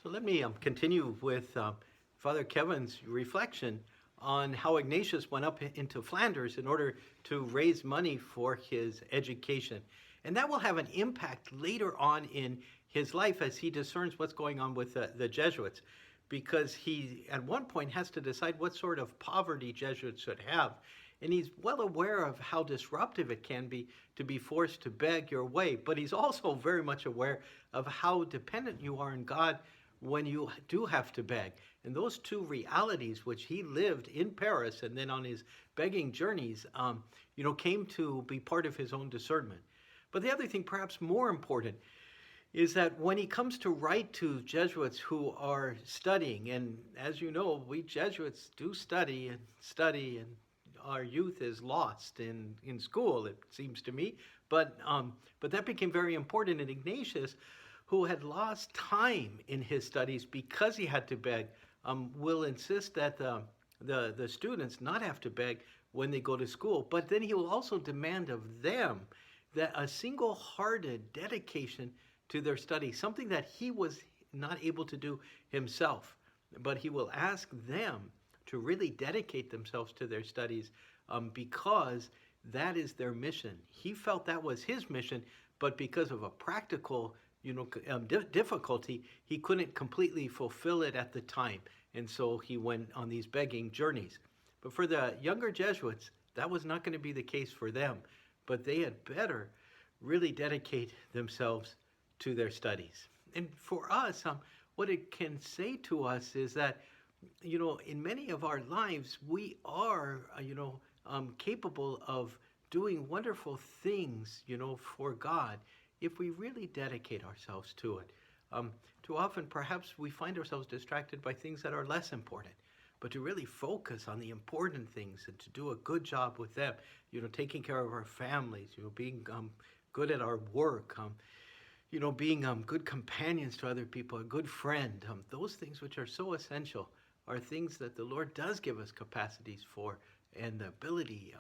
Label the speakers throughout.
Speaker 1: So let me continue with Father Kevin's reflection on how Ignatius went up into Flanders in order to raise money for his education. And that will have an impact later on in his life as he discerns what's going on with the Jesuits, because he, at one point, has to decide what sort of poverty Jesuits should have. And he's well aware of how disruptive it can be to be forced to beg your way, but he's also very much aware of how dependent you are on God when you do have to beg. And those two realities, which he lived in Paris and then on his begging journeys, came to be part of his own discernment. But the other thing, perhaps more important, is that when he comes to write to Jesuits who are studying, and as you know, we Jesuits do study, and our youth is lost in school, it seems to me. But that became very important in Ignatius, who had lost time in his studies because he had to beg, will insist that the students not have to beg when they go to school. But then he will also demand of them that a single-hearted dedication to their study, something that he was not able to do himself. But he will ask them to really dedicate themselves to their studies because that is their mission. He felt that was his mission, but because of a practical difficulty, he couldn't completely fulfill it at the time. And so he went on these begging journeys. But for the younger Jesuits, that was not going to be the case for them. But they had better really dedicate themselves to their studies. And for us, what it can say to us is that, in many of our lives, we are, capable of doing wonderful things, for God, if we really dedicate ourselves to it. Too often, perhaps we find ourselves distracted by things that are less important, but to really focus on the important things and to do a good job with them, taking care of our families, being good at our work, being good companions to other people, a good friend, those things which are so essential are things that the Lord does give us capacities for, and the ability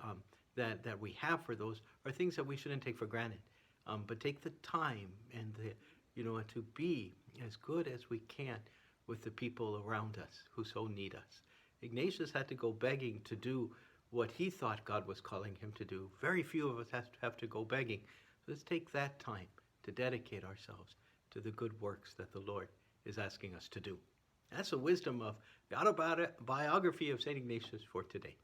Speaker 1: that we have for those are things that we shouldn't take for granted. But take the time and to be as good as we can with the people around us who so need us. Ignatius had to go begging to do what he thought God was calling him to do. Very few of us have to go begging. So let's take that time to dedicate ourselves to the good works that the Lord is asking us to do. That's the wisdom of the Autobiography of St. Ignatius for today.